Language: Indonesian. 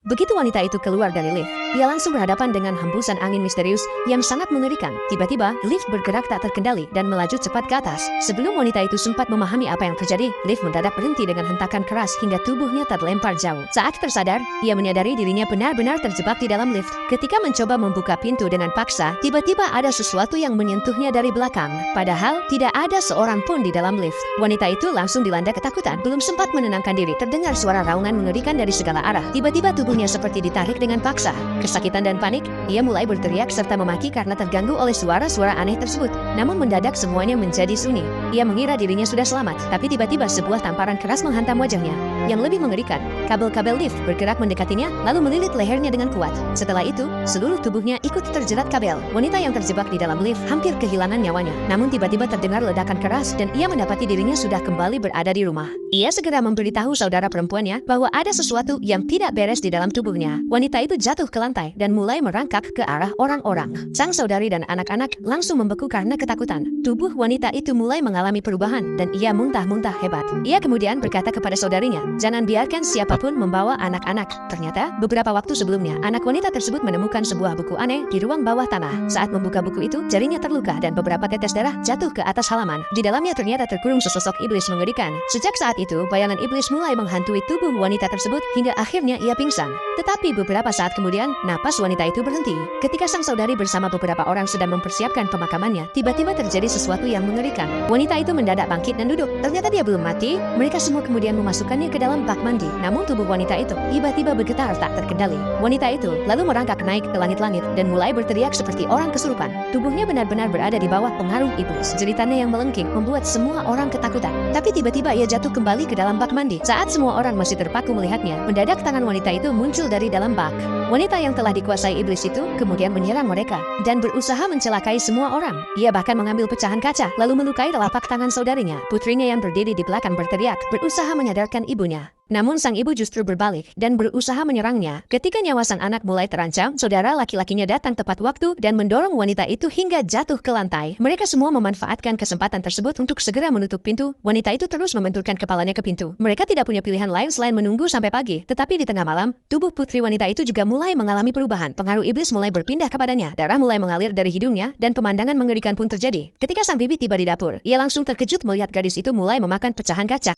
Begitu wanita itu keluar dari lift, ia langsung berhadapan dengan hembusan angin misterius yang sangat mengerikan. Tiba-tiba, lift bergerak tak terkendali dan melaju cepat ke atas. Sebelum wanita itu sempat memahami apa yang terjadi, lift mendadak berhenti dengan hentakan keras hingga tubuhnya terlempar jauh. Saat tersadar, ia menyadari dirinya benar-benar terjebak di dalam lift. Ketika mencoba membuka pintu dengan paksa, tiba-tiba ada sesuatu yang menyentuhnya dari belakang. Padahal, tidak ada seorang pun di dalam lift. Wanita itu langsung dilanda ketakutan. Belum sempat menenangkan diri, terdengar suara raungan mengerikan dari segala arah. Tiba-tiba tubuhnya seperti ditarik dengan paksa. Kesakitan dan panik, ia mulai berteriak serta memaki karena terganggu oleh suara-suara aneh tersebut. Namun mendadak semuanya menjadi sunyi. Ia mengira dirinya sudah selamat, tapi tiba-tiba sebuah tamparan keras menghantam wajahnya. Yang lebih mengerikan, kabel-kabel lift bergerak mendekatinya, lalu melilit lehernya dengan kuat. Setelah itu, seluruh tubuhnya ikut terjerat kabel. Wanita yang terjebak di dalam lift hampir kehilangan nyawanya. Namun tiba-tiba terdengar ledakan keras dan ia mendapati dirinya sudah kembali berada di rumah. Ia segera memberitahu saudara perempuannya bahwa ada sesuatu yang tidak beres di dalam tubuhnya. Wanita itu jatuh ke lantai dan mulai merangkak ke arah orang-orang. Sang saudari dan anak-anak langsung membeku karena ketakutan. Tubuh wanita itu mulai mengalami perubahan dan ia muntah-muntah hebat. Ia kemudian berkata kepada saudarinya, "Jangan biarkan siapapun membawa anak-anak." Ternyata, beberapa waktu sebelumnya, anak wanita tersebut menemukan sebuah buku aneh di ruang bawah tanah. Saat membuka buku itu, jarinya terluka dan beberapa tetes darah jatuh ke atas halaman. Di dalamnya ternyata terkurung sesosok iblis mengerikan. Sejak saat itu, bayangan iblis mulai menghantui tubuh wanita tersebut hingga akhirnya ia pingsan. Tetapi beberapa saat kemudian, napas wanita itu berhenti. Ketika sang saudari bersama beberapa orang sedang mempersiapkan pemakamannya, tiba-tiba terjadi sesuatu yang mengerikan. Wanita itu mendadak bangkit dan duduk. Ternyata dia belum mati. Mereka semua kemudian memasukkannya ke dalam bak mandi. Namun tubuh wanita itu tiba-tiba bergetar tak terkendali. Wanita itu lalu merangkak naik ke langit-langit dan mulai berteriak seperti orang kesurupan. Tubuhnya benar-benar berada di bawah pengaruh iblis. Jeritannya yang melengking membuat semua orang ketakutan. Tapi tiba-tiba ia jatuh kembali ke dalam bak mandi. Saat semua orang masih terpaku melihatnya, mendadak tangan wanita itu muncul dari dalam bak. Wanita yang telah dikuasai iblis itu kemudian menyerang mereka dan berusaha mencelakai semua orang. Ia bahkan mengambil pecahan kaca lalu melukai telapak tangan saudarinya. Putrinya yang berdiri di belakang berteriak, berusaha menyadarkan ibunya. Namun sang ibu justru berbalik dan berusaha menyerangnya. Ketika nyawa sang anak mulai terancam, saudara laki-lakinya datang tepat waktu dan mendorong wanita itu hingga jatuh ke lantai. Mereka semua memanfaatkan kesempatan tersebut untuk segera menutup pintu. Wanita itu terus membenturkan kepalanya ke pintu. Mereka tidak punya pilihan lain selain menunggu sampai pagi. Tetapi di tengah malam, tubuh putri wanita itu juga mulai mengalami perubahan. Pengaruh iblis mulai berpindah kepadanya. Darah mulai mengalir dari hidungnya dan pemandangan mengerikan pun terjadi. Ketika sang bibi tiba di dapur, ia langsung terkejut melihat gadis itu mulai memakan pecahan kaca.